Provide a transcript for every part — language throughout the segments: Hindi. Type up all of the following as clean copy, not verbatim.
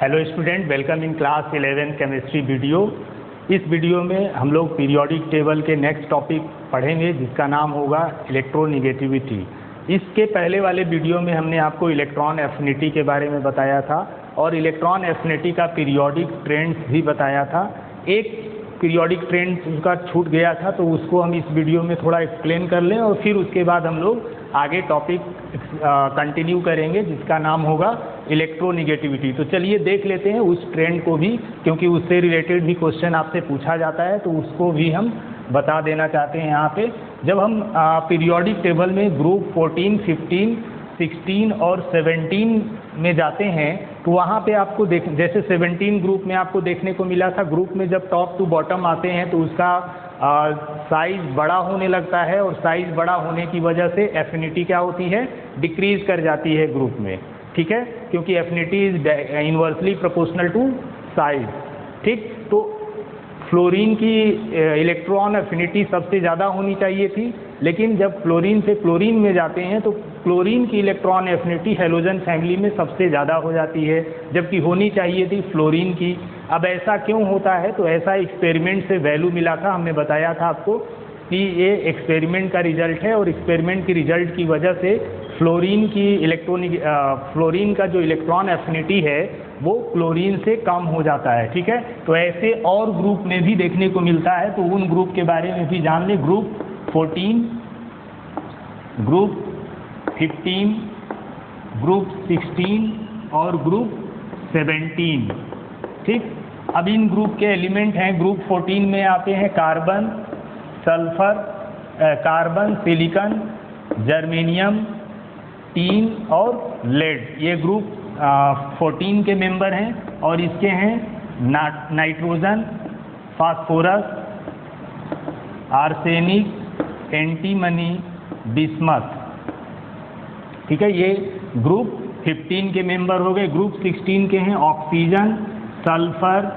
Hello student, welcome in class 11 chemistry video. इस वीडियो में हम लोग पीरियोडिक टेबल के नेक्स्ट टॉपिक पढ़ेंगे जिसका नाम होगा इलेक्ट्रोनेगेटिविटी। इसके पहले वाले वीडियो में हमने आपको इलेक्ट्रॉन एफिनिटी के बारे में बताया था और इलेक्ट्रॉन एफिनिटी का पीरियोडिक ट्रेंड्स भी बताया था। एक पीरियोडिक ट्रेंड उसका छूट गया था तो उसको हम इस वीडियो में थोड़ा एक्सप्लेन कर लें और फिर उसके बाद हम लोग आगे टॉपिक कंटिन्यू करेंगे जिसका नाम होगा इलेक्ट्रोनेगेटिविटी। तो चलिए देख लेते हैं उस ट्रेंड को भी, क्योंकि उससे रिलेटेड भी क्वेश्चन आपसे पूछा जाता है तो उसको भी हम बता देना चाहते हैं यहाँ पे। जब हम पीरियोडिक टेबल में ग्रुप 14, 15, 16 और 17 में जाते हैं तो वहाँ पे आपको जैसे 17 ग्रुप में आपको देखने को मिला था, ग्रुप में जब टॉप टू बॉटम आते हैं तो उसका साइज़ बड़ा होने लगता है और साइज़ बड़ा होने की वजह से एफिनिटी क्या होती है, डिक्रीज़ कर जाती है ग्रुप में। ठीक है, क्योंकि affinity is inversely proportional to size. ठीक, तो फ्लोरीन की इलेक्ट्रॉन एफिनिटी सबसे ज़्यादा होनी चाहिए थी, लेकिन जब फ्लोरीन से क्लोरीन में जाते हैं तो क्लोरीन की इलेक्ट्रॉन एफिनिटी हैलोजन फैमिली में सबसे ज़्यादा हो जाती है, जबकि होनी चाहिए थी फ्लोरीन की। अब ऐसा क्यों होता है? तो ऐसा एक्सपेरिमेंट से वैल्यू मिला था, हमने बताया था आपको कि ये एक्सपेरिमेंट का रिजल्ट है और एक्सपेरिमेंट की रिजल्ट की वजह से फ्लोरीन की फ्लोरीन का जो इलेक्ट्रॉन एफिनिटी है वो क्लोरीन से कम हो जाता है। ठीक है, तो ऐसे और ग्रुप में भी देखने को मिलता है, तो उन ग्रुप के बारे में भी जान ले। ग्रुप 14, ग्रुप 15, ग्रुप 16 और ग्रुप 17। ठीक, अब इन ग्रुप के एलिमेंट हैं। ग्रुप 14 में आते हैं carbon, sulphur, carbon, silicon, germanium, tin और लेड। ये ग्रुप 14 के मेंबर हैं और इसके हैं nitrogen, phosphorus, arsenic, antimony, bismuth. ठीक है, ये ग्रुप 15 के मेंबर हो गए। ग्रुप 16 के हैं oxygen, sulphur,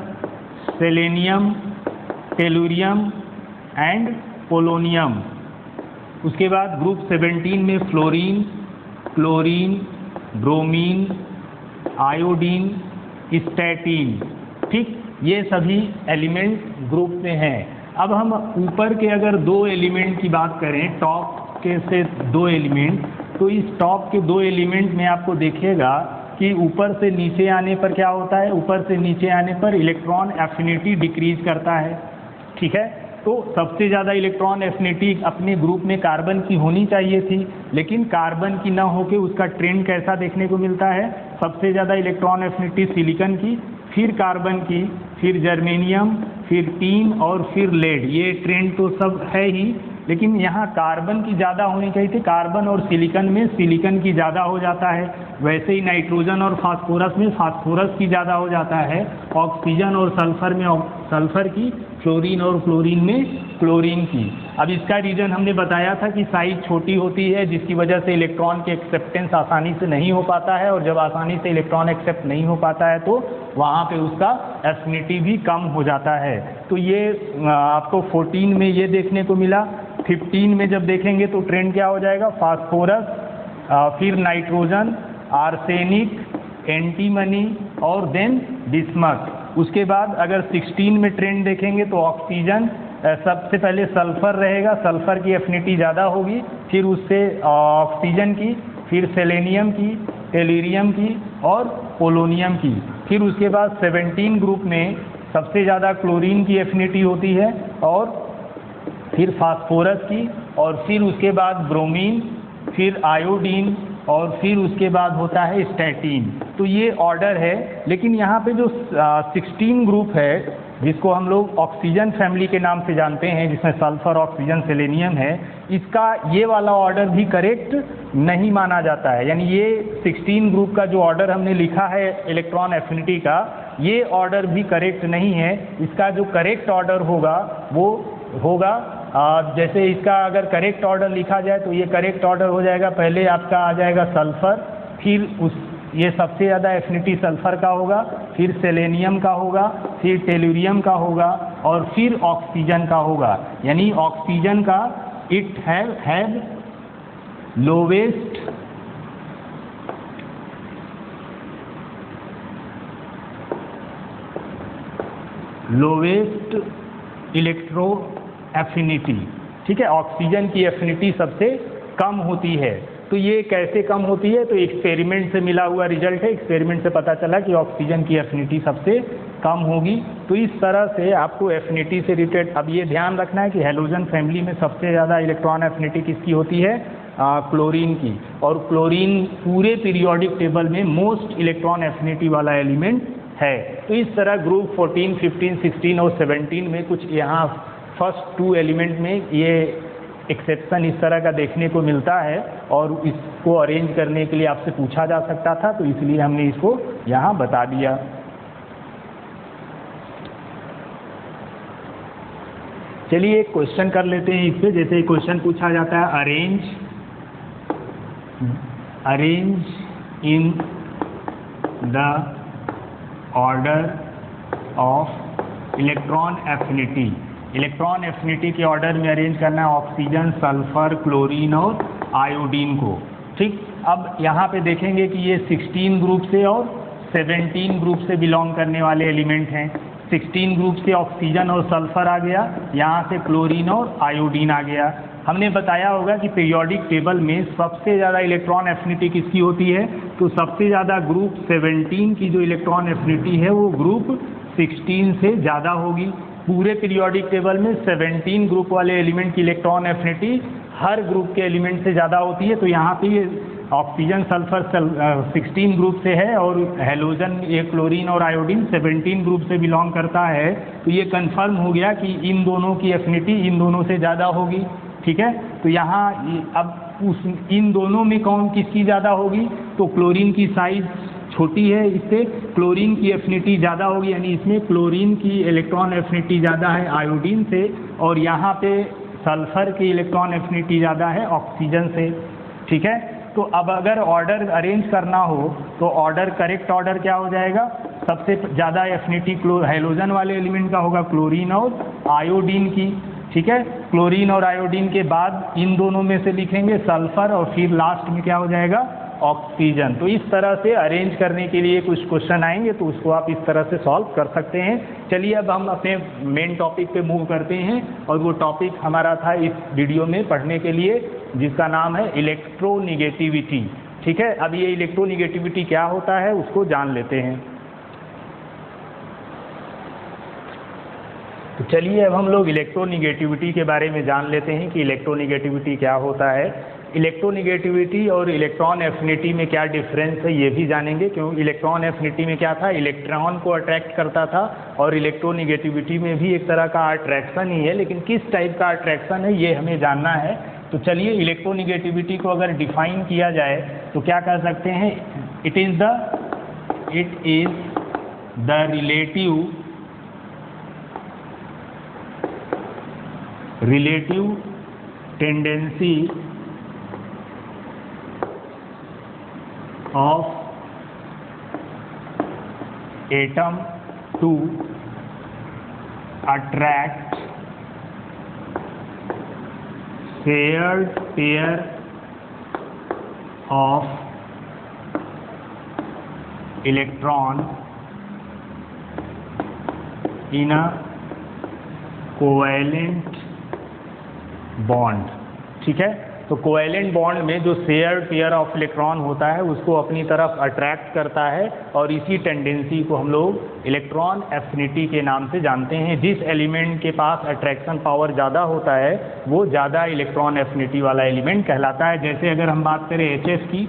selenium, tellurium and polonium. उसके बाद ग्रुप 17 में fluorine, chlorine, bromine, iodine, statin. ठीक, ये सभी एलिमेंट ग्रुप में हैं। अब हम ऊपर के अगर दो एलिमेंट की बात करें, टॉप के से दो एलिमेंट, तो इस टॉप के दो एलिमेंट में आपको देखिएगा कि ऊपर से नीचे आने पर क्या होता है, ऊपर से नीचे आने पर इलेक्ट्रॉन एफिनिटी डिक्रीज करता है। ठीक है, तो सबसे ज़्यादा इलेक्ट्रॉन एफिनिटी अपने ग्रुप में कार्बन की होनी चाहिए थी, लेकिन कार्बन की ना होके उसका ट्रेंड कैसा देखने को मिलता है, सबसे ज़्यादा इलेक्ट्रॉन एफिनिटी सिलिकॉन की, फिर कार्बन की, फिर जर्मेनियम, फिर टीन और फिर लेड। ये ट्रेंड तो सब है ही, लेकिन यहाँ कार्बन की ज़्यादा होनी चाहिए थी। कार्बन और सिलिकॉन में सिलिकॉन की ज़्यादा हो जाता है, वैसे ही नाइट्रोजन और फास्फोरस में फास्फोरस की ज़्यादा हो जाता है, ऑक्सीजन और सल्फर में सल्फर की, फ्लोरीन और क्लोरीन में क्लोरीन की। अब इसका रीज़न हमने बताया था कि साइज छोटी होती है जिसकी वजह से इलेक्ट्रॉन के एक्सेप्टेंस आसानी से नहीं हो पाता है, और जब आसानी से इलेक्ट्रॉन एक्सेप्ट नहीं हो पाता है तो वहाँ पे उसका एफिनिटी भी कम हो जाता है। तो ये आपको 14 में ये देखने को मिला। 15 में जब देखेंगे तो ट्रेंड क्या हो जाएगा, फास्फोरस, फिर नाइट्रोजन, आर्सेनिक, एंटीमनी और देन बिस्मथ। उसके बाद अगर 16 में ट्रेंड देखेंगे तो ऑक्सीजन, सबसे पहले सल्फर रहेगा, सल्फर की एफिनिटी ज़्यादा होगी, फिर उससे ऑक्सीजन की, फिर सेलेनियम की, टेलुरियम की और पोलोनियम की। फिर उसके बाद 17 ग्रुप में सबसे ज़्यादा क्लोरीन की एफिनिटी होती है और फिर फास्फोरस की, और फिर उसके बाद ब्रोमीन, फिर आयोडीन और फिर उसके बाद होता है स्टैटिन। तो ये ऑर्डर है, लेकिन यहाँ पे जो 16 ग्रुप है जिसको हम लोग ऑक्सीजन फैमिली के नाम से जानते हैं, जिसमें सल्फर, ऑक्सीजन, सेलेनियम है, इसका ये वाला ऑर्डर भी करेक्ट नहीं माना जाता है। यानी ये 16 ग्रुप का जो ऑर्डर हमने लिखा है इलेक्ट्रॉन एफिनिटी का, ये ऑर्डर भी करेक्ट नहीं है। इसका जो करेक्ट ऑर्डर होगा वो होगा जैसे इसका अगर करेक्ट ऑर्डर लिखा जाए तो ये करेक्ट ऑर्डर हो जाएगा, पहले आपका आ जाएगा सल्फर, फिर ये सबसे ज़्यादा एफिनिटी सल्फर का होगा, फिर सेलेनियम का होगा, फिर टेलुरियम का होगा और फिर ऑक्सीजन का होगा। यानी ऑक्सीजन का it have lowest lowest electro affinity, ठीक है, ऑक्सीजन की एफिनिटी सबसे कम होती है। तो ये कैसे कम होती है? तो एक्सपेरिमेंट से मिला हुआ रिजल्ट है, एक्सपेरिमेंट से पता चला कि ऑक्सीजन की एफिनिटी सबसे कम होगी। तो इस तरह से आपको एफिनिटी से रिलेटेड, अब ये ध्यान रखना है कि हैलोजन फैमिली में सबसे ज़्यादा इलेक्ट्रॉन एफिनिटी किसकी होती है? क्लोरीन की। और क्लोरीन पूरे पीरियोडिक टेबल में मोस्ट इलेक्ट्रॉन एफिनिटी वाला एलिमेंट है। तो इस तरह ग्रुप 14, 15, 16 और 17 में कुछ यहाँ फर्स्ट 2 एलिमेंट में ये एक्सेप्शन इस तरह का देखने को मिलता है, और इसको अरेंज करने के लिए आपसे पूछा जा सकता था, तो इसलिए हमने इसको यहाँ बता दिया। चलिए एक क्वेश्चन कर लेते हैं इस पे। जैसे क्वेश्चन पूछा जाता है, arrange in the order of electron affinity. Electron affinity के ऑर्डर में अरेंज करना है ऑक्सीजन, सल्फर, क्लोरीन और आयोडीन को। ठीक, अब यहाँ पे देखेंगे कि ये 16 ग्रुप से और 17 ग्रुप से बिलोंग करने वाले एलिमेंट हैं। 16 ग्रुप से ऑक्सीजन और सल्फर आ गया, यहाँ से क्लोरीन और आयोडीन आ गया। हमने बताया होगा कि पीरियोडिक टेबल में सबसे ज़्यादा इलेक्ट्रॉन एफिनिटी किसकी होती है? तो सबसे ज़्यादा ग्रुप 17 की जो इलेक्ट्रॉन एफिनिटी है वो ग्रुप 16 से ज़्यादा होगी। पूरे पीरियोडिक टेबल में 17 ग्रुप वाले एलिमेंट की इलेक्ट्रॉन एफिनिटी हर ग्रुप के एलिमेंट से ज़्यादा होती है। तो यहाँ पे ये ऑक्सीजन, सल्फर 16 ग्रुप से है, और हैलोजन, ये क्लोरीन और आयोडीन 17 ग्रुप से बिलोंग करता है। तो ये कंफर्म हो गया कि इन दोनों की एफिनिटी इन दोनों से ज़्यादा होगी। ठीक है, तो यहाँ अब इन दोनों में कौन किसकी ज़्यादा होगी? तो क्लोरीन की साइज छोटी है, इससे क्लोरीन की एफिनिटी ज़्यादा होगी, यानी इसमें क्लोरीन की इलेक्ट्रॉन एफिनिटी ज़्यादा है आयोडीन से, और यहाँ पे सल्फर की इलेक्ट्रॉन एफिनिटी ज़्यादा है ऑक्सीजन से। ठीक है, तो अब अगर ऑर्डर अरेंज करना हो तो ऑर्डर, करेक्ट ऑर्डर क्या हो जाएगा? सबसे ज़्यादा एफिनिटी हैलोजन वाले एलिमेंट का होगा, क्लोरीन और आयोडीन की। ठीक है, क्लोरीन और आयोडीन के बाद इन दोनों में से लिखेंगे सल्फर, और फिर लास्ट में क्या हो जाएगा? ऑक्सीजन। तो इस तरह से अरेंज करने के लिए कुछ क्वेश्चन आएंगे, तो उसको आप इस तरह से सॉल्व कर सकते हैं। चलिए अब हम अपने मेन टॉपिक पे मूव करते हैं, और वो टॉपिक हमारा था इस वीडियो में पढ़ने के लिए, जिसका नाम है इलेक्ट्रोनिगेटिविटी। ठीक है, अब ये इलेक्ट्रोनिगेटिविटी क्या होता है उसको जान लेते हैं। तो चलिए अब हम लोग इलेक्ट्रोनिगेटिविटी के बारे में जान लेते हैं कि इलेक्ट्रोनिगेटिविटी क्या होता है। इलेक्ट्रोनिगेटिविटी और इलेक्ट्रॉन एफिनिटी में क्या डिफरेंस है ये भी जानेंगे। क्यों? इलेक्ट्रॉन एफिनिटी में क्या था? इलेक्ट्रॉन को अट्रैक्ट करता था, और इलेक्ट्रोनिगेटिविटी में भी एक तरह का अट्रैक्शन ही है, लेकिन किस टाइप का अट्रैक्शन है ये हमें जानना है। तो चलिए इलेक्ट्रोनिगेटिविटी को अगर डिफाइन किया जाए तो क्या कह सकते हैं? It is the relative tendency of atom to attract shared pair of electron in a covalent bond। ठीक है, तो कोवेलेंट बॉन्ड में जो शेयर्ड पेयर ऑफ इलेक्ट्रॉन होता है उसको अपनी तरफ अट्रैक्ट करता है, और इसी टेंडेंसी को हम लोग इलेक्ट्रॉन एफिनिटी के नाम से जानते हैं। जिस एलिमेंट के पास अट्रैक्शन पावर ज़्यादा होता है वो ज़्यादा इलेक्ट्रॉन एफिनिटी वाला एलिमेंट कहलाता है। जैसे अगर हम बात करें HF की,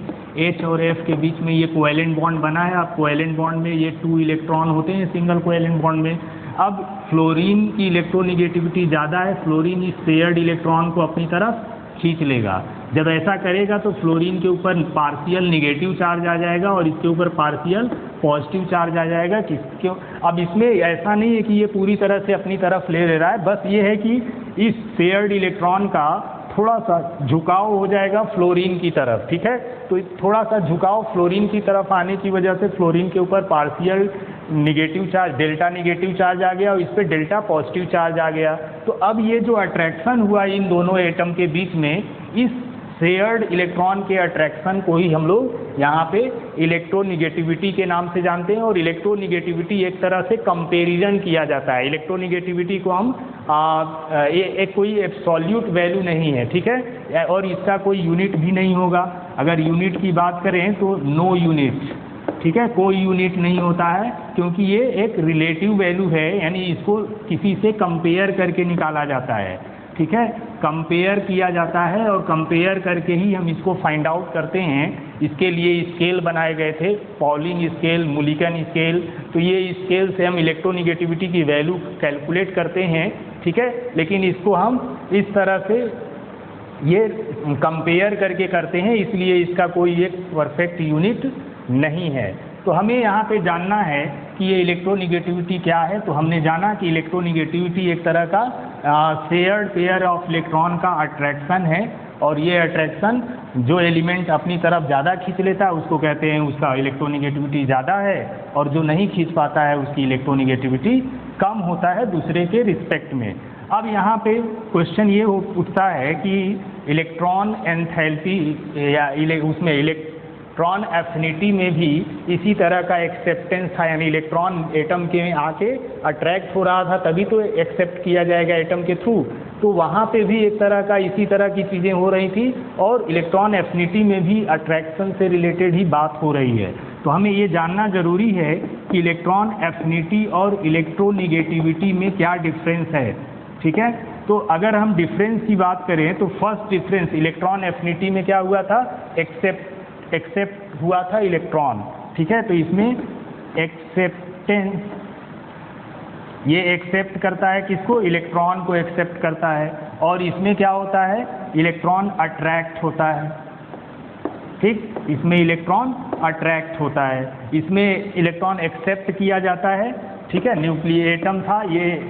H और F के बीच में ये कोवेलेंट बॉन्ड बना है। अब कोवेलेंट बॉन्ड में ये 2 इलेक्ट्रॉन होते हैं सिंगल कोवेलेंट बॉन्ड में। अब फ्लोरीन की इलेक्ट्रोनिगेटिविटी ज़्यादा है, फ्लोरीन इस शेयर्ड इलेक्ट्रॉन को अपनी तरफ खींच लेगा। जब ऐसा करेगा तो फ्लोरीन के ऊपर पार्शियल निगेटिव चार्ज आ जाएगा और इसके ऊपर पार्शियल पॉजिटिव चार्ज आ जाएगा। क्यों? अब इसमें ऐसा नहीं है कि ये पूरी तरह से अपनी तरफ ले रहा है, बस ये है कि इस शेयर्ड इलेक्ट्रॉन का थोड़ा सा झुकाव हो जाएगा फ्लोरीन की तरफ। ठीक है, तो थोड़ा सा झुकाव फ्लोरीन की तरफ आने की वजह से फ्लोरीन के ऊपर partial negative charge, delta negative charge आ गया, और इस पर डेल्टा पॉजिटिव चार्ज आ गया। तो अब ये जो अट्रैक्शन हुआ इन दोनों एटम के बीच में, इस शेयर्ड इलेक्ट्रॉन के अट्रैक्शन को ही हम लोग यहाँ पे इलेक्ट्रोनिगेटिविटी के नाम से जानते हैं। और इलेक्ट्रोनिगेटिविटी एक तरह से कंपैरिजन किया जाता है। इलेक्ट्रोनिगेटिविटी को हम एक कोई एब्सोल्यूट वैल्यू नहीं है, ठीक है, और इसका कोई यूनिट भी नहीं होगा। अगर यूनिट की बात करें तो नो यूनिट, ठीक है, कोई यूनिट नहीं होता है, क्योंकि ये एक रिलेटिव वैल्यू है, यानी इसको किसी से कंपेयर करके निकाला जाता है, ठीक है, कंपेयर किया जाता है और कंपेयर करके ही हम इसको फाइंड आउट करते हैं। इसके लिए स्केल बनाए गए थे, पॉलिंग स्केल, मुलिकन स्केल। तो ये स्केल से हम इलेक्ट्रोनिगेटिविटी की वैल्यू कैलकुलेट करते हैं, ठीक है, लेकिन इसको हम इस तरह से ये कंपेयर करके करते हैं, इसलिए इसका कोई एक परफेक्ट यूनिट नहीं है। तो हमें यहाँ पे जानना है कि ये इलेक्ट्रोनिगेटिविटी क्या है। तो हमने जाना कि इलेक्ट्रोनिगेटिविटी एक तरह का शेयर्ड पेयर ऑफ इलेक्ट्रॉन का अट्रैक्शन है, और ये अट्रैक्शन जो एलिमेंट अपनी तरफ ज़्यादा खींच लेता है उसको कहते हैं उसका इलेक्ट्रोनिगेटिविटी ज़्यादा है, और जो नहीं खींच पाता है उसकी इलेक्ट्रोनिगेटिविटी कम होता है दूसरे के रिस्पेक्ट में। अब यहाँ पे क्वेश्चन ये उठता है कि इलेक्ट्रॉन एंथैल्पी या उसमें इलेक्ट्रॉन एफिनिटी में भी इसी तरह का एक्सेप्टेंस था, यानी इलेक्ट्रॉन एटम के आके अट्रैक्ट हो रहा था, तभी तो एक्सेप्ट किया जाएगा एटम के थ्रू। तो वहाँ पे भी एक तरह का इसी तरह की चीज़ें हो रही थी, और इलेक्ट्रॉन एफिनिटी में भी अट्रैक्शन से रिलेटेड ही बात हो रही है। तो हमें ये जानना ज़रूरी है कि इलेक्ट्रॉन एफिनिटी और इलेक्ट्रोनिगेटिविटी में क्या डिफरेंस है, ठीक है। तो अगर हम डिफरेंस की बात करें तो फर्स्ट डिफरेंस इलेक्ट्रॉन एफिनिटी में क्या हुआ था, एक्सेप्ट हुआ था इलेक्ट्रॉन, ठीक है। तो इसमें एक्सेप्टेंस, ये एक्सेप्ट करता है किसको, इलेक्ट्रॉन को एक्सेप्ट करता है, और इसमें क्या होता है, इलेक्ट्रॉन अट्रैक्ट होता है, ठीक, इसमें इलेक्ट्रॉन अट्रैक्ट होता है, इसमें इलेक्ट्रॉन एक्सेप्ट किया जाता है, ठीक है। न्यूक्लियर एटम था, ये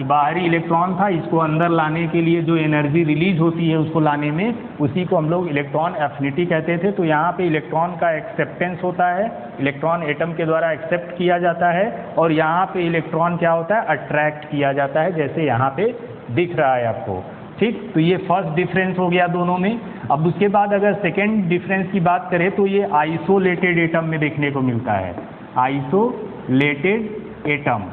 बाहरी इलेक्ट्रॉन था, इसको अंदर लाने के लिए जो एनर्जी रिलीज होती है उसको लाने में, उसी को हम लोग इलेक्ट्रॉन एफिनिटी कहते थे। तो यहाँ पे इलेक्ट्रॉन का एक्सेप्टेंस होता है, इलेक्ट्रॉन एटम के द्वारा एक्सेप्ट किया जाता है, और यहाँ पे इलेक्ट्रॉन क्या होता है, अट्रैक्ट किया जाता है, जैसे यहाँ पे दिख रहा है आपको, ठीक। तो ये फर्स्ट डिफरेंस हो गया दोनों में। अब उसके बाद अगर सेकेंड डिफरेंस की बात करें तो ये आइसोलेटेड एटम में देखने को मिलता है, आइसोलेटेड एटम,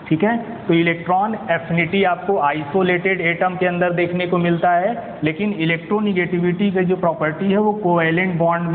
ठीक है। तो इलेक्ट्रॉन एफिनिटी आपको आइसोलेटेड एटम के अंदर देखने को मिलता है, लेकिन इलेक्ट्रोनिगेटिविटी की जो प्रॉपर्टी है वो कोवैलेंट बॉन्ड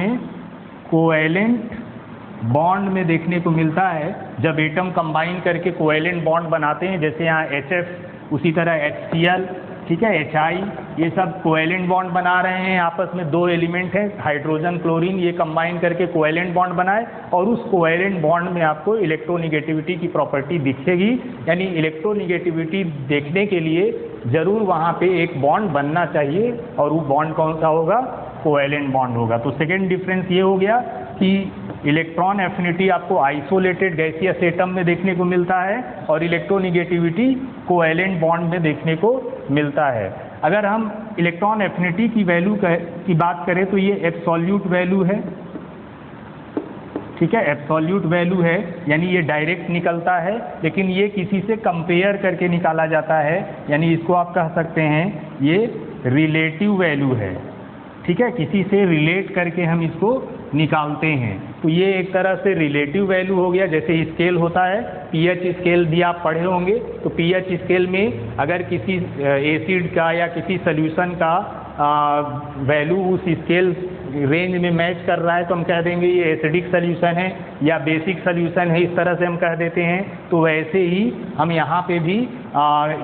में देखने को मिलता है। जब एटम कंबाइन करके कोवैलेंट बॉन्ड बनाते हैं, जैसे यहाँ HF, उसी तरह HCl, ठीक है, HI, ये सब कोवैलेंट बॉन्ड बना रहे हैं आपस में, दो एलिमेंट हैं हाइड्रोजन क्लोरीन, ये कंबाइन करके कोवैलेंट बॉन्ड बनाए, और उस कोवैलेंट बॉन्ड में आपको इलेक्ट्रोनिगेटिविटी की प्रॉपर्टी दिखेगी। यानी इलेक्ट्रोनिगेटिविटी देखने के लिए ज़रूर वहाँ पे एक बॉन्ड बनना चाहिए, और वो बॉन्ड कौन सा होगा, कोवैलेंट बॉन्ड होगा। तो सेकेंड डिफरेंस ये हो गया कि इलेक्ट्रॉन एफिनिटी आपको आइसोलेटेड गैसियस एटम में देखने को मिलता है, और इलेक्ट्रोनिगेटिविटी कोवैलेंट बॉन्ड में देखने को मिलता है। अगर हम इलेक्ट्रॉन एफिनिटी की वैल्यू की बात करें तो ये एब्सोल्यूट वैल्यू है, ठीक है, एब्सोल्यूट वैल्यू है, यानी ये डायरेक्ट निकलता है, लेकिन ये किसी से कंपेयर करके निकाला जाता है, यानी इसको आप कह सकते हैं ये रिलेटिव वैल्यू है, ठीक है, किसी से रिलेट करके हम इसको निकालते हैं। तो ये एक तरह से रिलेटिव वैल्यू हो गया। जैसे स्केल होता है, पीएच स्केल भी आप पढ़े होंगे, तो पीएच स्केल में अगर किसी एसिड का या किसी सॉल्यूशन का वैल्यू उस स्केल रेंज में मैच कर रहा है तो हम कह देंगे ये एसिडिक सॉल्यूशन है या बेसिक सॉल्यूशन है, इस तरह से हम कह देते हैं। तो वैसे ही हम यहाँ पे भी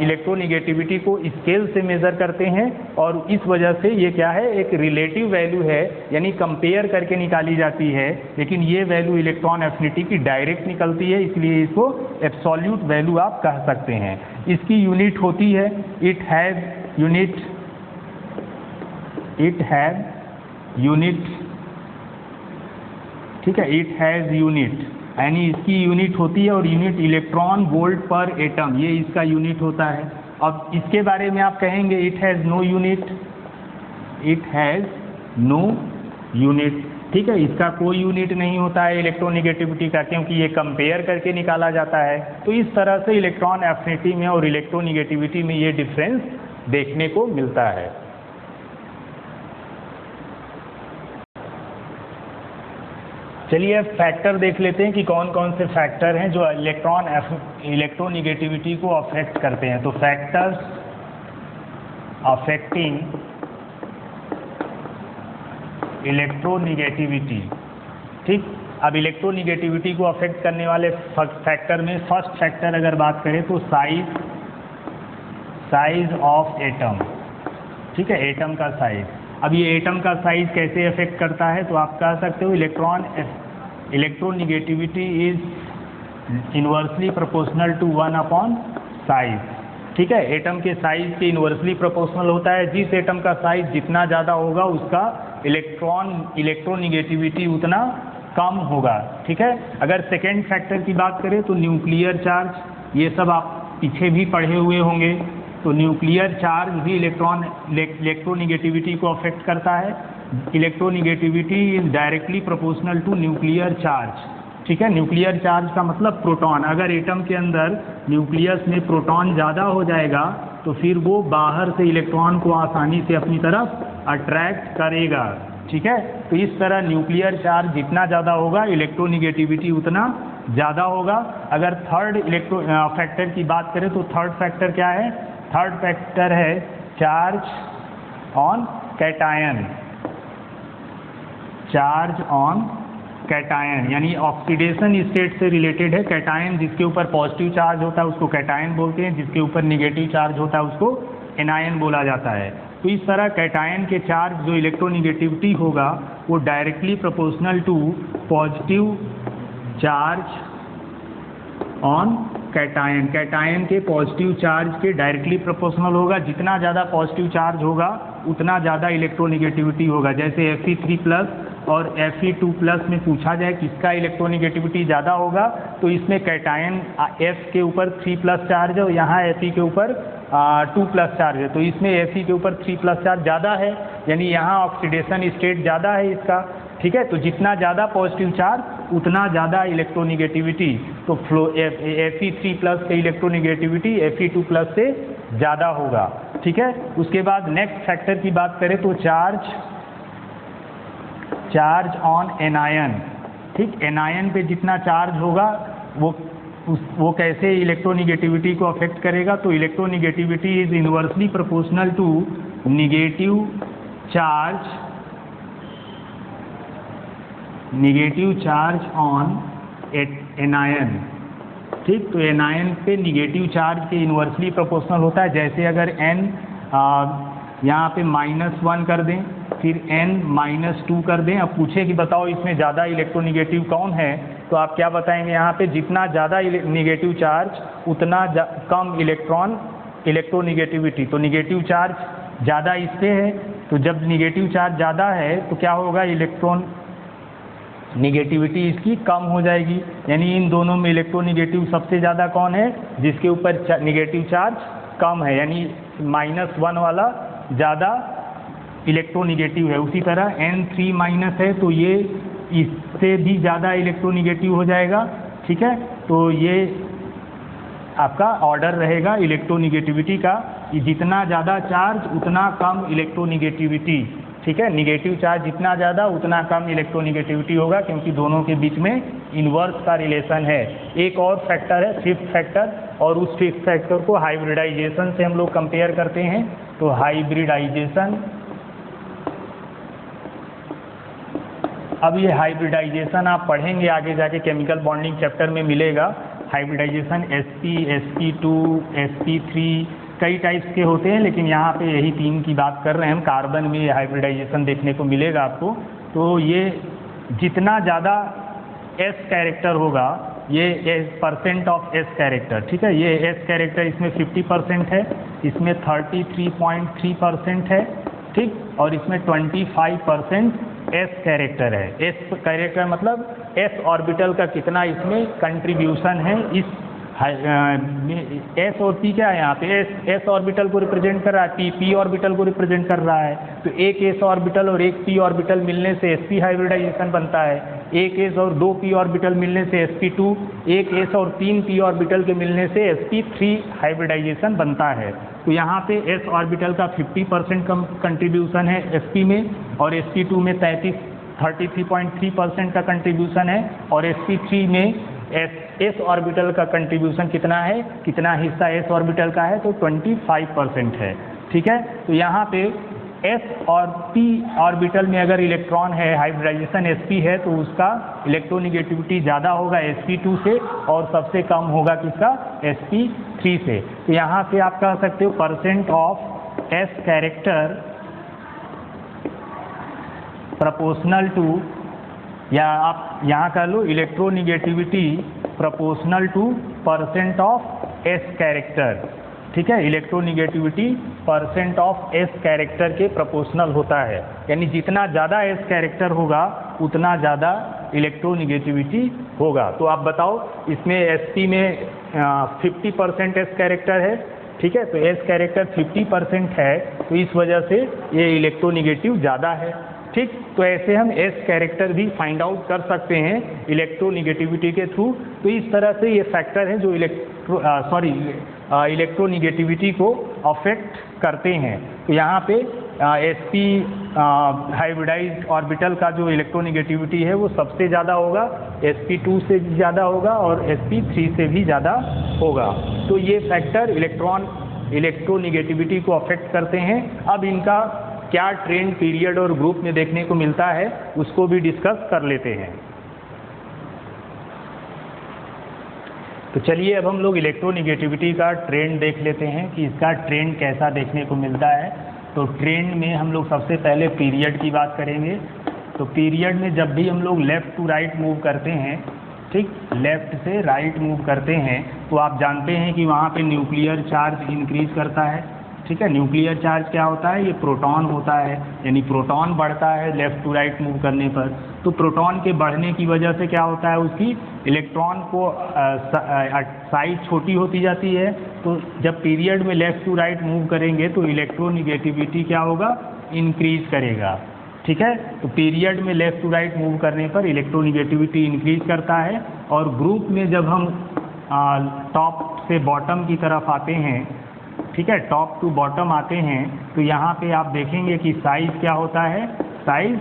इलेक्ट्रोनिगेटिविटी को स्केल से मेज़र करते हैं, और इस वजह से ये क्या है, एक रिलेटिव वैल्यू है, यानी कंपेयर करके निकाली जाती है, लेकिन ये वैल्यू इलेक्ट्रॉन एफिनिटी की डायरेक्ट निकलती है, इसलिए इसको एब्सोल्यूट वैल्यू आप कह सकते हैं। इसकी यूनिट होती है, इट हैज़ यूनिट, ठीक है, इट हैज़ यूनिट, यानी इसकी यूनिट होती है, और यूनिट इलेक्ट्रॉन वोल्ट पर एटम, ये इसका यूनिट होता है। अब इसके बारे में आप कहेंगे it has no unit, it has no unit, ठीक है, इसका कोई यूनिट नहीं होता है इलेक्ट्रोनिगेटिविटी का, क्योंकि ये कंपेयर करके निकाला जाता है। तो इस तरह से इलेक्ट्रॉन एफिनिटी में और इलेक्ट्रोनिगेटिविटी में ये डिफरेंस देखने को मिलता है। चलिए अब फैक्टर देख लेते हैं कि कौन कौन से फैक्टर हैं जो इलेक्ट्रोनिगेटिविटी को अफेक्ट करते हैं। तो फैक्टर्स अफेक्टिंग इलेक्ट्रोनिगेटिविटी, ठीक। अब इलेक्ट्रोनिगेटिविटी को अफेक्ट करने वाले फैक्टर में फर्स्ट फैक्टर अगर बात करें तो साइज ऑफ एटम, ठीक है, एटम का साइज। अब ये एटम का साइज कैसे अफेक्ट करता है, तो आप कह सकते हो electronegativity is inversely proportional to 1 size, ठीक है। एटम के साइज के इन्वर्सली प्रोपोर्शनल होता है। जिस एटम का साइज जितना ज़्यादा होगा उसका इलेक्ट्रोनिगेटिविटी उतना कम होगा, ठीक है। अगर सेकेंड फैक्टर की बात करें तो न्यूक्लियर चार्ज, ये सब आप पीछे भी पढ़े हुए होंगे। तो न्यूक्लियर चार्ज भी इलेक्ट्रोनिगेटिविटी को अफेक्ट करता है। Electronegativity is directly proportional to nuclear charge, ठीक है। न्यूक्लियर चार्ज का मतलब प्रोटॉन। अगर एटम के अंदर न्यूक्लियस में प्रोटॉन ज़्यादा हो जाएगा तो फिर वो बाहर से इलेक्ट्रॉन को आसानी से अपनी तरफ अट्रैक्ट करेगा, ठीक है। तो इस तरह न्यूक्लियर चार्ज जितना ज़्यादा होगा इलेक्ट्रोनिगेटिविटी उतना ज़्यादा होगा। अगर थर्ड फैक्टर की बात करें तो थर्ड फैक्टर क्या है, थर्ड फैक्टर है charge on cation. Charge on cation यानी ऑक्सीडेशन स्टेट से रिलेटेड है। कैटायन जिसके ऊपर पॉजिटिव चार्ज होता है उसको कैटायन बोलते हैं, जिसके ऊपर नेगेटिव चार्ज होता है उसको एनायन बोला जाता है। तो इस तरह कैटायन के चार्ज जो इलेक्ट्रोनिगेटिविटी होगा वो directly proportional to positive charge on cation. Cation के पॉजिटिव चार्ज के डायरेक्टली प्रोपोर्शनल होगा। जितना ज़्यादा पॉजिटिव चार्ज होगा उतना ज़्यादा इलेक्ट्रोनिगेटिविटी होगा। जैसे Fe3+ और Fe2+ में पूछा जाए किसका इलेक्ट्रोनिगेटिविटी ज़्यादा होगा तो इसमें कैटायन F के ऊपर 3+ चार्ज है और यहाँ Fe के ऊपर 2+ चार्ज है। तो इसमें Fe के ऊपर 3+ चार्ज ज़्यादा है, यानी यहाँ ऑक्सीडेशन स्टेट ज़्यादा है इसका, ठीक है। तो जितना ज़्यादा पॉजिटिव चार्ज उतना ज़्यादा इलेक्ट्रोनिगेटिविटी। तो Fe3+ के इलेक्ट्रोनिगेटिविटी Fe2+ से ज़्यादा होगा, ठीक है। उसके बाद नेक्स्ट फैक्टर की बात करें तो चार्ज ऑन एनायन, ठीक। एनायन पे जितना चार्ज होगा वो कैसे इलेक्ट्रोनिगेटिविटी को अफेक्ट करेगा, तो electronegativity is inversely proportional to negative charge on anion, ठीक। तो एनायन पे नेगेटिव चार्ज के इन्वर्सली प्रोपोर्शनल होता है। जैसे अगर n यहाँ पे -1 कर दें फिर n-2 कर दें, अब पूछे कि बताओ इसमें ज़्यादा इलेक्ट्रोनिगेटिव कौन है, तो आप क्या बताएंगे, यहाँ पे जितना ज़्यादा नेगेटिव चार्ज उतना कम इलेक्ट्रोनिगेटिविटी। तो नेगेटिव चार्ज ज़्यादा इस पे है, तो जब नेगेटिव चार्ज ज़्यादा है तो क्या होगा, इलेक्ट्रोनिगेटिविटी इसकी कम हो जाएगी। यानी इन दोनों में इलेक्ट्रोनिगेटिव सबसे ज़्यादा कौन है, जिसके ऊपर नेगेटिव चार्ज कम है, यानी -1 वाला ज़्यादा इलेक्ट्रोनिगेटिव है। उसी तरह N3- है तो ये इससे भी ज़्यादा इलेक्ट्रोनिगेटिव हो जाएगा, ठीक है। तो ये आपका ऑर्डर रहेगा इलेक्ट्रोनिगेटिविटी का, कि जितना ज़्यादा चार्ज उतना कम इलेक्ट्रोनिगेटिविटी, ठीक है। नेगेटिव चार्ज जितना ज़्यादा उतना कम इलेक्ट्रोनिगेटिविटी होगा, क्योंकि दोनों के बीच में इन्वर्स का रिलेशन है। एक और फैक्टर है फिफ्थ फैक्टर, और उस फिफ्थ फैक्टर को हाइब्रिडाइजेशन से हम लोग कंपेयर करते हैं। तो हाइब्रिडाइजेशन, अब ये हाइब्रिडाइजेशन आप पढ़ेंगे आगे जाके, केमिकल बॉन्डिंग चैप्टर में मिलेगा। हाइब्रिडाइजेशन sp, sp2, sp3 कई टाइप्स के होते हैं, लेकिन यहाँ पे यही 3 की बात कर रहे हैं हम। कार्बन में ये हाइब्रिडाइजेशन देखने को मिलेगा आपको। तो ये जितना ज़्यादा s कैरेक्टर होगा, ये % ऑफ s कैरेक्टर, ठीक है। ये s कैरेक्टर इसमें 50% है, इसमें 33.3% है, ठीक, और इसमें 25% s कैरेक्टर है। s कैरेक्टर मतलब s ऑर्बिटल का कितना इसमें कंट्रीब्यूशन है। इस s और p क्या है, यहाँ पे s ऑर्बिटल को रिप्रेजेंट कर रहा है, p ऑर्बिटल को रिप्रेजेंट कर रहा है। तो एक s ऑर्बिटल और एक p ऑर्बिटल मिलने से sp हाइब्रिडाइजेशन बनता है। एक s और 2 p ऑर्बिटल मिलने से sp2, एक s और 3 p ऑर्बिटल के मिलने से sp3 हाइब्रिडाइजेशन बनता है। तो यहाँ पे s ऑर्बिटल का 50% कम कंट्रीब्यूशन है sp में, और sp2 में 33.3% का कंट्रीब्यूशन है, और sp3 में s ऑर्बिटल का कंट्रीब्यूशन कितना है, कितना हिस्सा s ऑर्बिटल का है, तो 25% है। ठीक है, तो यहाँ पे s और p ऑर्बिटल में अगर इलेक्ट्रॉन है, हाइब्रिडाइजेशन sp है, तो उसका इलेक्ट्रोनिगेटिविटी ज़्यादा होगा sp2 से, और सबसे कम होगा किसका, sp3 से। तो यहाँ से आप कह सकते हो percent of s character proportional to, या आप यहाँ कह लो electronegativity proportional to percent of S character. ठीक है, electronegativity percent of S character के प्रोपोर्शनल होता है, यानी जितना ज़्यादा एस कैरेक्टर होगा उतना ज़्यादा इलेक्ट्रोनिगेटिविटी होगा। तो आप बताओ, इसमें sp में 50% एस कैरेक्टर है। ठीक है, तो एस कैरेक्टर 50% है, तो इस वजह से ये इलेक्ट्रोनिगेटिव ज़्यादा है। ठीक, तो ऐसे हम एस कैरेक्टर भी फाइंड आउट कर सकते हैं इलेक्ट्रोनिगेटिविटी के थ्रू। तो इस तरह से ये फैक्टर हैं जो इलेक्ट्रोनिगेटिविटी को अफेक्ट करते हैं। तो यहाँ पे sp हाइब्रिडाइज्ड ऑर्बिटल का जो इलेक्ट्रोनिगेटिविटी है वो सबसे ज़्यादा होगा, sp2 से भी ज़्यादा होगा और sp3 से भी ज़्यादा होगा। तो ये फैक्टर इलेक्ट्रोनिगेटिविटी को अफेक्ट करते हैं। अब इनका क्या ट्रेंड पीरियड और ग्रुप में देखने को मिलता है उसको भी डिस्कस कर लेते हैं। तो चलिए अब हम लोग इलेक्ट्रोनिगेटिविटी का ट्रेंड देख लेते हैं कि इसका ट्रेंड कैसा देखने को मिलता है। तो ट्रेंड में हम लोग सबसे पहले पीरियड की बात करेंगे। तो पीरियड में जब भी हम लोग लेफ़्ट टू राइट मूव करते हैं, ठीक, लेफ़्ट से राइट मूव करते हैं, तो आप जानते हैं कि वहाँ पे न्यूक्लियर चार्ज इंक्रीज करता है। ठीक है, न्यूक्लियर चार्ज क्या होता है, ये प्रोटॉन होता है, यानी प्रोटॉन बढ़ता है लेफ़्ट टू राइट मूव करने पर। तो प्रोटॉन के बढ़ने की वजह से क्या होता है, उसकी इलेक्ट्रॉन को साइज छोटी होती जाती है। तो जब पीरियड में लेफ़्ट टू राइट मूव करेंगे तो इलेक्ट्रोनिगेटिविटी क्या होगा, इंक्रीज करेगा। ठीक है, तो पीरियड में लेफ़्ट टू राइट मूव करने पर इलेक्ट्रोनिगेटिविटी इंक्रीज करता है। और ग्रुप में जब हम टॉप से बॉटम की तरफ आते हैं, ठीक है, टॉप टू बॉटम आते हैं, तो यहाँ पे आप देखेंगे कि साइज़ क्या होता है, साइज़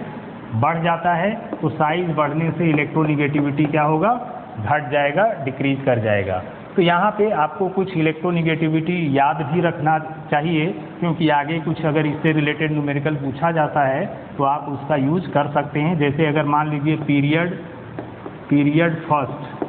बढ़ जाता है। तो साइज़ बढ़ने से इलेक्ट्रोनिगेटिविटी क्या होगा, घट जाएगा, डिक्रीज कर जाएगा। तो यहाँ पे आपको कुछ इलेक्ट्रोनिगेटिविटी याद भी रखना चाहिए, क्योंकि आगे कुछ अगर इससे रिलेटेड न्यूमेरिकल पूछा जाता है तो आप उसका यूज कर सकते हैं। जैसे अगर मान लीजिए पीरियड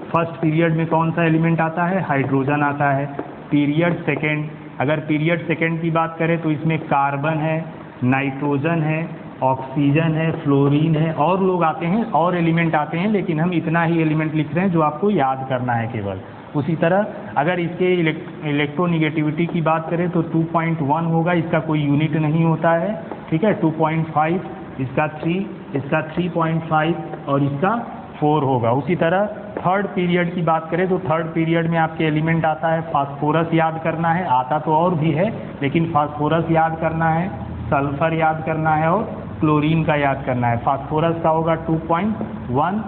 फर्स्ट पीरियड में कौन सा एलिमेंट आता है, हाइड्रोजन आता है। पीरियड सेकेंड, अगर पीरियड सेकेंड की बात करें तो इसमें कार्बन है, नाइट्रोजन है, ऑक्सीजन है, फ्लोरीन है, और लोग आते हैं, और एलिमेंट आते हैं, लेकिन हम इतना ही एलिमेंट लिख रहे हैं जो आपको याद करना है केवल। उसी तरह अगर इसके इलेक्ट्रोनिगेटिविटी की बात करें तो 2.1 होगा, इसका कोई यूनिट नहीं होता है। ठीक है, 2.5, इसका 3, इसका 3.5 और इसका 4 होगा। उसी तरह थर्ड पीरियड की बात करें तो थर्ड पीरियड में आपके एलिमेंट आता है, फास्फोरस याद करना है, आता तो और भी है लेकिन फास्फोरस याद करना है, सल्फर याद करना है और क्लोरीन का याद करना है। फास्फोरस का होगा 2.1,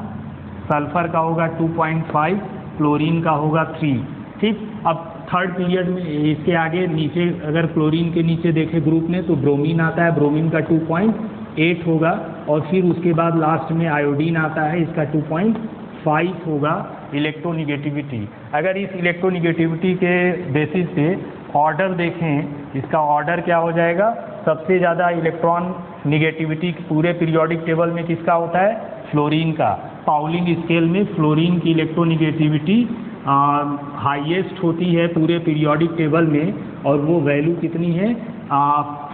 सल्फर का होगा 2.5, क्लोरीन का होगा 3। ठीक, अब थर्ड पीरियड में इसके आगे नीचे अगर क्लोरीन के नीचे देखें ग्रुप में तो ब्रोमीन आता है, ब्रोमीन का 2.8 होगा, और फिर उसके बाद लास्ट में आयोडीन आता है, इसका 2.5 होगा इलेक्ट्रोनिगेटिविटी। अगर इस इलेक्ट्रोनिगेटिविटी के बेसिस पे ऑर्डर देखें, इसका ऑर्डर क्या हो जाएगा, सबसे ज़्यादा इलेक्ट्रॉन निगेटिविटी पूरे पीरियोडिक टेबल में किसका होता है, फ्लोरीन का। पाउलिंग स्केल में फ्लोरीन की इलेक्ट्रोनिगेटिविटी हाईएस्ट होती है पूरे पीरियोडिक टेबल में, और वो वैल्यू कितनी है,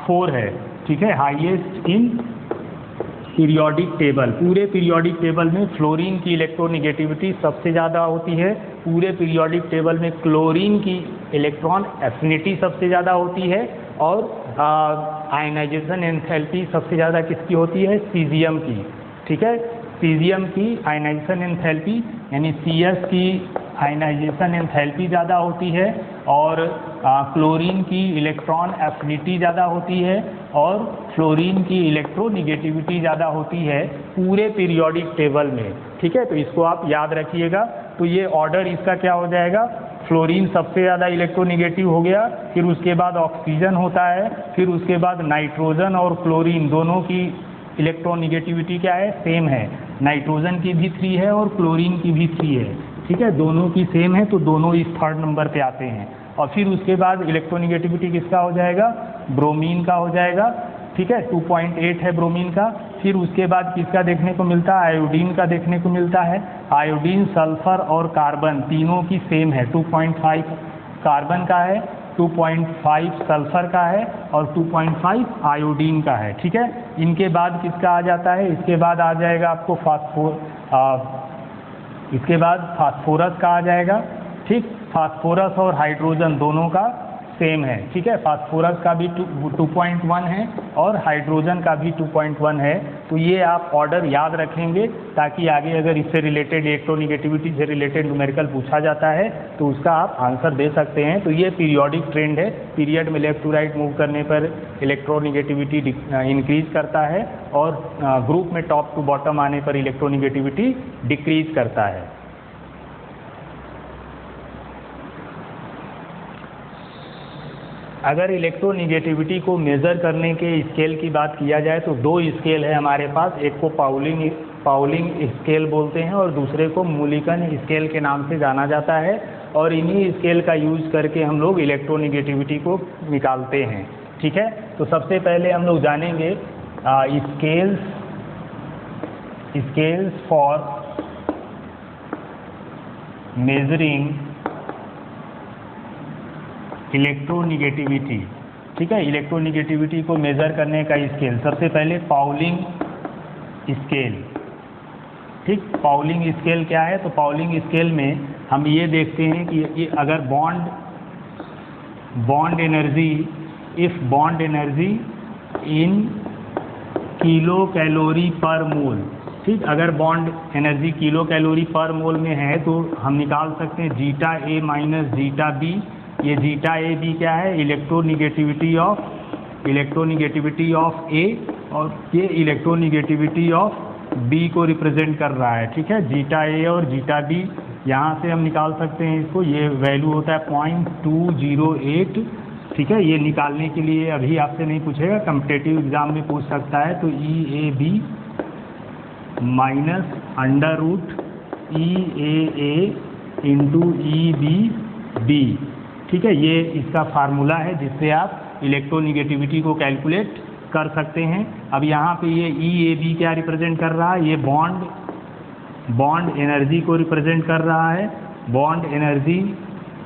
4 है। ठीक है, हाईएस्ट इन पीरियोडिक टेबल, पूरे पीरियोडिक टेबल में फ्लोरीन की इलेक्ट्रोनिगेटिविटी सबसे ज़्यादा होती है। पूरे पीरियोडिक टेबल में क्लोरीन की इलेक्ट्रॉन एफिनिटी सबसे ज़्यादा होती है, और आयनाइजेशन एंथैल्पी सबसे ज़्यादा किसकी होती है, सीजियम की। ठीक है, सीजियम की आयनाइजेशन एंथैल्पी यानी CS की आयनाइजेशन एंथैल्पी ज़्यादा होती है, और क्लोरीन की इलेक्ट्रॉन एफिनिटी ज़्यादा होती है, और फ्लोरीन की इलेक्ट्रोनिगेटिविटी ज़्यादा होती है पूरे पीरियोडिक टेबल में। ठीक है, तो इसको आप याद रखिएगा। तो ये ऑर्डर इसका क्या हो जाएगा, फ्लोरीन सबसे ज़्यादा इलेक्ट्रोनिगेटिव हो गया, फिर उसके बाद ऑक्सीजन होता है, फिर उसके बाद नाइट्रोजन और क्लोरीन दोनों की इलेक्ट्रोनिगेटिविटी क्या है, सेम है। नाइट्रोजन की भी 3 है और क्लोरीन की भी 3 है, ठीक है, दोनों की सेम है, तो दोनों इस थर्ड नंबर पे आते हैं। और फिर उसके बाद इलेक्ट्रोनिगेटिविटी किसका हो जाएगा, ब्रोमीन का हो जाएगा, ठीक है, 2.8 है ब्रोमीन का। फिर उसके बाद किसका देखने को मिलता है, आयोडीन का देखने को मिलता है। आयोडीन, सल्फर और कार्बन तीनों की सेम है, 2.5 कार्बन का है, 2.5 सल्फर का है और 2.5 आयोडीन का है, ठीक है। इनके बाद किसका आ जाता है, इसके बाद आ जाएगा आपको इसके बाद फास्फोरस का आ जाएगा, ठीक। फास्फोरस और हाइड्रोजन दोनों का सेम है, ठीक है, फास्फोरस का भी 2.1 है और हाइड्रोजन का भी 2.1 है। तो ये आप ऑर्डर याद रखेंगे ताकि आगे अगर इससे रिलेटेड इलेक्ट्रोनिगेटिविटी से रिलेटेड न्यूमेरिकल पूछा जाता है तो उसका आप आंसर दे सकते हैं। तो ये पीरियोडिक ट्रेंड है, पीरियड में लेफ्ट टू राइट मूव करने पर इलेक्ट्रोनिगेटिविटी इंक्रीज करता है और ग्रुप में टॉप टू बॉटम आने पर इलेक्ट्रोनिगेटिविटी डिक्रीज करता है। अगर इलेक्ट्रोनिगेटिविटी को मेज़र करने के स्केल की बात किया जाए तो 2 स्केल है हमारे पास, एक को पाउलिंग स्केल बोलते हैं और दूसरे को मूलिकन स्केल के नाम से जाना जाता है। और इन्हीं स्केल का यूज़ करके हम लोग इलेक्ट्रोनिगेटिविटी को निकालते हैं, ठीक है। तो सबसे पहले हम लोग जानेंगे स्केल्स फॉर मेजरिंग इलेक्ट्रोनिगेटिविटी, ठीक है, इलेक्ट्रोनिगेटिविटी को मेज़र करने का स्केल। सबसे पहले पाउलिंग स्केल, ठीक। पाउलिंग स्केल क्या है, तो पाउलिंग स्केल में हम ये देखते हैं कि ये अगर bond energy in kilo calorie पर मोल, ठीक। अगर बॉन्ड एनर्जी किलो कैलोरी पर मोल में है तो हम निकाल सकते हैं zeta A minus zeta B. ये जीटा ए बी क्या है, इलेक्ट्रोनिगेटिविटी ऑफ ए और ये इलेक्ट्रोनिगेटिविटी ऑफ बी को रिप्रेजेंट कर रहा है, ठीक है। जीटा ए और जीटा बी यहाँ से हम निकाल सकते हैं इसको, ये वैल्यू होता है 0.208, ठीक है। ये निकालने के लिए अभी आपसे नहीं पूछेगा, कम्पिटेटिव एग्जाम में पूछ सकता है। तो E A B minus under root E A into E B, ठीक है। ये इसका फार्मूला है जिससे आप इलेक्ट्रोनिगेटिविटी को कैलकुलेट कर सकते हैं। अब यहाँ पे ये ई ए बी क्या रिप्रेजेंट कर रहा है, ये बॉन्ड एनर्जी को रिप्रेजेंट कर रहा है, bond energy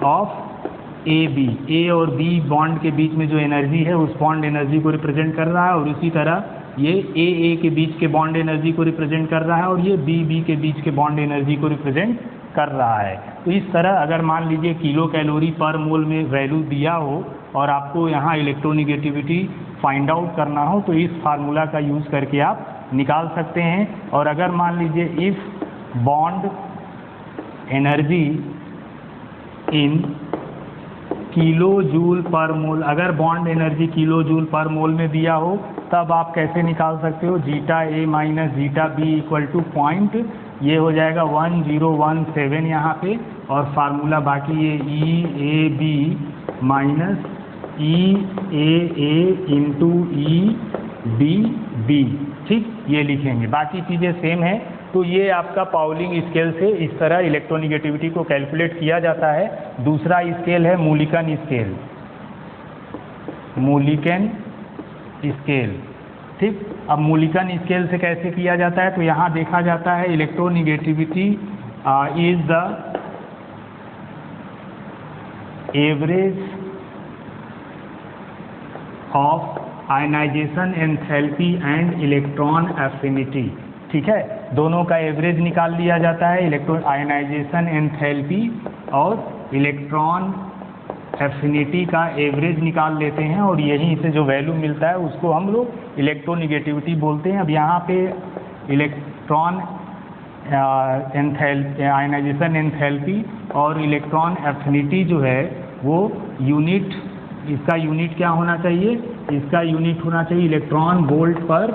of A B, A और बी बॉन्ड के बीच में जो एनर्जी है उस बॉन्ड एनर्जी को रिप्रेजेंट कर रहा है। और उसी तरह ये ए के बीच के बॉन्ड एनर्जी को रिप्रेजेंट कर रहा है और ये बी के बीच के बॉन्ड एनर्जी को रिप्रेजेंट कर रहा है। तो इस तरह अगर मान लीजिए किलो कैलोरी पर मोल में वैल्यू दिया हो और आपको यहाँ इलेक्ट्रोनिगेटिविटी फाइंड आउट करना हो तो इस फार्मूला का यूज़ करके आप निकाल सकते हैं। और अगर मान लीजिए if bond energy in kilojoule per mole, अगर bond energy kilo joule per मोल में दिया हो तब आप कैसे निकाल सकते हो, zeta A minus zeta B equal to point, ये हो जाएगा 1017 यहाँ पे। और फार्मूला बाकी ये E A B minus E A into E B, ठीक, ये लिखेंगे, बाकी चीज़ें सेम है। तो ये आपका पाउलिंग स्केल से इस तरह इलेक्ट्रोनिगेटिविटी को कैलकुलेट किया जाता है। दूसरा स्केल है मूलिकन स्केल, ठीक। अब मूलिकन स्केल से कैसे किया जाता है, तो यहाँ देखा जाता है electronegativity is the average of ionization enthalpy and electron affinity, ठीक है। दोनों का एवरेज निकाल लिया जाता है, इलेक्ट्रॉन आयनाइजेशन एंथैल्पी और इलेक्ट्रॉन एफिनिटी का एवरेज निकाल लेते हैं और यहीं से जो वैल्यू मिलता है उसको हम लोग इलेक्ट्रोनिगेटिविटी बोलते हैं। अब यहाँ पे इलेक्ट्रॉन आयनाइजेशन एंथैल्पी और इलेक्ट्रॉन एफिनिटी जो है वो यूनिट, इसका यूनिट क्या होना चाहिए, इसका यूनिट होना चाहिए इलेक्ट्रॉन वोल्ट पर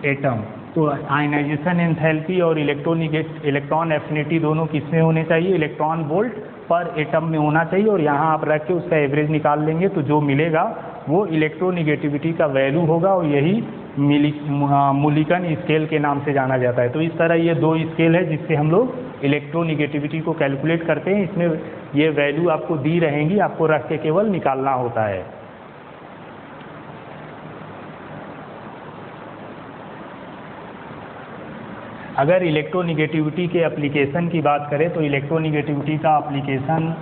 एटम। तो आयनाइजेशन एंथैल्पी और इलेक्ट्रॉन एफिनिटी दोनों किसमें होने चाहिए, इलेक्ट्रॉन वोल्ट पर एटम में होना चाहिए। और यहाँ आप रख के उसका एवरेज निकाल लेंगे तो जो मिलेगा वो इलेक्ट्रोनिगेटिविटी का वैल्यू होगा और यही मुलिकन स्केल के नाम से जाना जाता है। तो इस तरह ये 2 स्केल है जिससे हम लोग इलेक्ट्रोनिगेटिविटी को कैलकुलेट करते हैं। इसमें ये वैल्यू आपको दी रहेंगी, आपको रख के केवल निकालना होता है। अगर इलेक्ट्रोनिगेटिविटी के एप्लीकेशन की बात करें तो इलेक्ट्रोनिगेटिविटी का एप्लीकेशन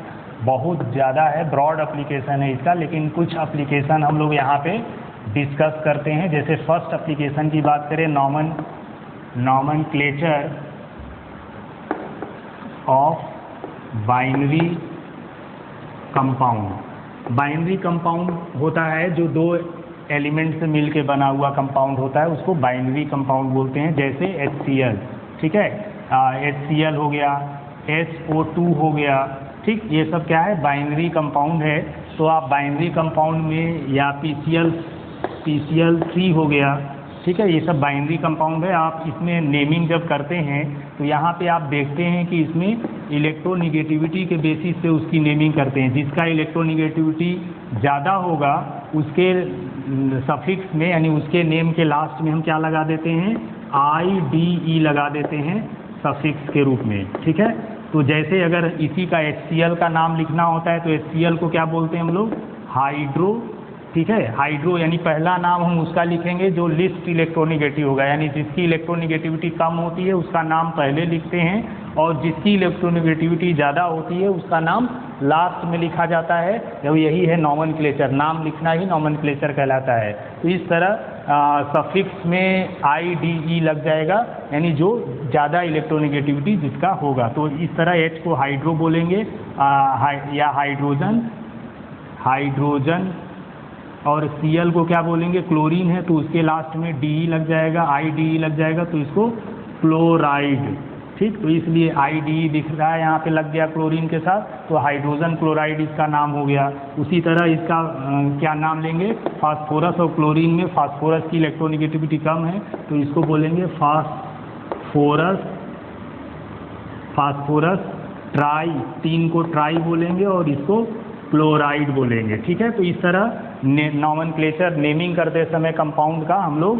बहुत ज़्यादा है, ब्रॉड एप्लीकेशन है इसका, लेकिन कुछ एप्लीकेशन हम लोग यहाँ पे डिस्कस करते हैं। जैसे फर्स्ट एप्लीकेशन की बात करें, nomenclature of binary compound. Binary compound होता है जो 2 एलिमेंट से मिल के बना हुआ कंपाउंड होता है, उसको बाइनरी कंपाउंड बोलते हैं। जैसे HCl, ठीक है, HCl हो गया, SO2 हो गया, ठीक, ये सब क्या है, बाइनरी कंपाउंड है। तो आप बाइनरी कंपाउंड में या PCl3 हो गया, ठीक है, ये सब बाइनरी कंपाउंड है। आप इसमें नेमिंग जब करते हैं तो यहाँ पे आप देखते हैं कि इसमें इलेक्ट्रोनिगेटिविटी के बेसिस पे उसकी नेमिंग करते हैं। जिसका इलेक्ट्रोनिगेटिविटी ज़्यादा होगा उसके सफिक्स में, यानी उसके नेम के लास्ट में हम क्या लगा देते हैं, IDE लगा देते हैं सफिक्स के रूप में, ठीक है। तो जैसे अगर इसी का HCl का नाम लिखना होता है तो HCl को क्या बोलते हैं हम लोग, हाइड्रो, ठीक है। हाइड्रो यानी पहला नाम हम उसका लिखेंगे जो लिस्ट इलेक्ट्रोनिगेटिव होगा, यानी जिसकी इलेक्ट्रोनिगेटिविटी कम होती है उसका नाम पहले लिखते हैं, और जिसकी इलेक्ट्रोनिगेटिविटी ज़्यादा होती है उसका नाम लास्ट में लिखा जाता है। जब यही है नॉमेनक्लेचर, नाम लिखना ही नॉमेनक्लेचर कहलाता है। तो इस तरह सफिक्स में IDE लग जाएगा, यानी जो ज़्यादा इलेक्ट्रोनिगेटिविटी जिसका होगा। तो इस तरह H को हाइड्रो बोलेंगे या हाइड्रोजन, और Cl को क्या बोलेंगे, क्लोरीन है तो उसके लास्ट में DE लग जाएगा, IDE लग जाएगा, तो इसको क्लोराइड, ठीक। तो इसलिए IDE दिख रहा है यहाँ पे लग गया क्लोरीन के साथ, तो हाइड्रोजन क्लोराइड इसका नाम हो गया। उसी तरह इसका क्या नाम लेंगे, फास्फोरस, और क्लोरीन में फास्फोरस की इलेक्ट्रोनिगेटिविटी कम है तो इसको बोलेंगे फास्फोरस ट्राई, 3 को ट्राई बोलेंगे और इसको क्लोराइड बोलेंगे, ठीक है। तो इस तरह नॉमेनक्लेचर नेमिंग करते समय कंपाउंड का हम लोग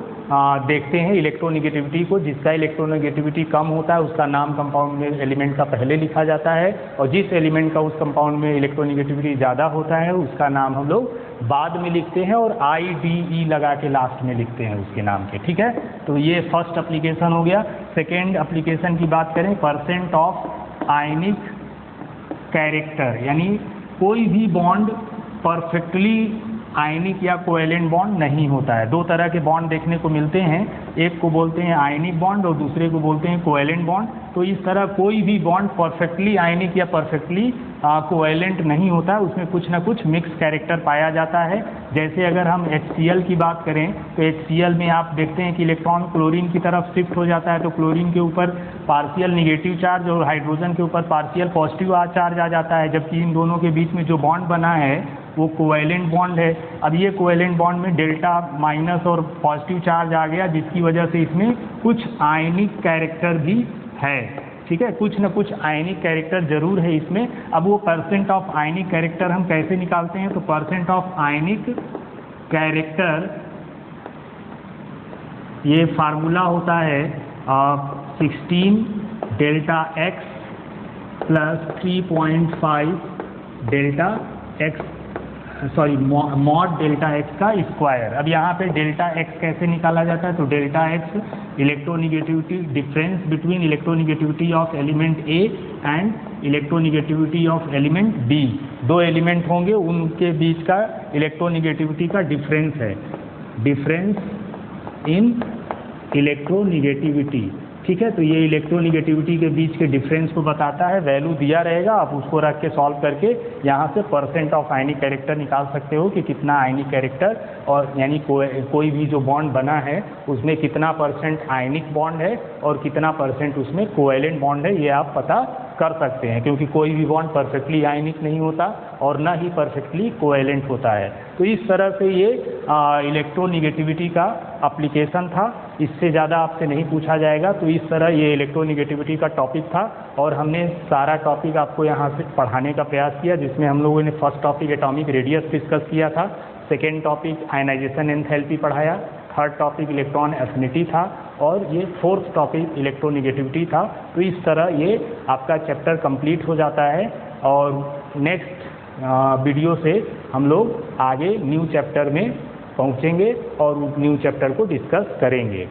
देखते हैं इलेक्ट्रोनिगेटिविटी को। जिसका इलेक्ट्रोनिगेटिविटी कम होता है उसका नाम कंपाउंड में एलिमेंट का पहले लिखा जाता है, और जिस एलिमेंट का उस कंपाउंड में इलेक्ट्रोनिगेटिविटी ज़्यादा होता है उसका नाम हम लोग बाद में लिखते हैं, और IDE लगा के लास्ट में लिखते हैं उसके नाम के, ठीक है। तो ये फर्स्ट एप्लीकेशन हो गया। सेकेंड एप्लीकेशन की बात करें, परसेंट ऑफ आयनिक कैरेक्टर, यानी कोई भी बॉन्ड परफेक्टली आयनिक या कोवेलेंट बॉन्ड नहीं होता है। 2 तरह के बॉन्ड देखने को मिलते हैं, एक को बोलते हैं आयनिक बॉन्ड और दूसरे को बोलते हैं कोवेलेंट बॉन्ड। तो इस तरह कोई भी बॉन्ड परफेक्टली आयनिक या परफेक्टली कोवेलेंट नहीं होता है, उसमें कुछ ना कुछ मिक्स कैरेक्टर पाया जाता है। जैसे अगर हम HCl की बात करें तो HCl में आप देखते हैं कि इलेक्ट्रॉन क्लोरीन की तरफ शिफ्ट हो जाता है, तो क्लोरीन के ऊपर पार्शियल निगेटिव चार्ज और हाइड्रोजन के ऊपर पार्शियल पॉजिटिव चार्ज आ जाता है, जबकि इन दोनों के बीच में जो बॉन्ड बना है वो कोवेलेंट बॉन्ड है। अब ये कोवेलेंट बॉन्ड में डेल्टा माइनस और पॉजिटिव चार्ज आ गया, जिसकी वजह से इसमें कुछ आयनिक कैरेक्टर भी है, ठीक है, कुछ न कुछ आयनिक कैरेक्टर जरूर है इसमें। अब वो परसेंट ऑफ आयनिक कैरेक्टर हम कैसे निकालते हैं, तो परसेंट ऑफ आयनिक कैरेक्टर, ये फार्मूला होता है 16 delta x plus 3.5 delta x, sorry mod delta x का स्क्वायर। अब यहाँ पे डेल्टा x कैसे निकाला जाता है, तो delta x electronegativity, difference between electronegativity of element A and electronegativity of element B। 2 element होंगे, उनके बीच का इलेक्ट्रोनिगेटिविटी का डिफरेंस है, डिफरेंस इन इलेक्ट्रोनिगेटिविटी, ठीक है। तो ये इलेक्ट्रोनिगेटिविटी के बीच के डिफरेंस को बताता है, वैल्यू दिया रहेगा, आप उसको रख के सॉल्व करके यहाँ से परसेंट ऑफ आयनिक कैरेक्टर निकाल सकते हो कि कितना आयनिक कैरेक्टर, और यानी कोई भी जो बॉन्ड बना है उसमें कितना परसेंट आयनिक बॉन्ड है और कितना परसेंट उसमें कोवेलेंट बॉन्ड है, ये आप पता कर सकते हैं, क्योंकि कोई भी बॉन्ड परफेक्टली आयनिक नहीं होता और ना ही परफेक्टली कोवेलेंट होता है। तो इस तरह से ये इलेक्ट्रोनिगेटिविटी का एप्लीकेशन था, इससे ज़्यादा आपसे नहीं पूछा जाएगा। तो इस तरह ये इलेक्ट्रोनिगेटिविटी का टॉपिक था, और हमने सारा टॉपिक आपको यहाँ से पढ़ाने का प्रयास किया, जिसमें हम लोगों ने first topic atomic radius discuss किया था, सेकेंड टॉपिक आयनाइजेशन एंथैल्पी पढ़ाया, थर्ड टॉपिक इलेक्ट्रॉन एफिनिटी था और ये फोर्थ टॉपिक इलेक्ट्रोनेगेटिविटी था। तो इस तरह ये आपका चैप्टर कंप्लीट हो जाता है और नेक्स्ट वीडियो से हम लोग आगे न्यू चैप्टर में पहुंचेंगे और न्यू चैप्टर को डिस्कस करेंगे।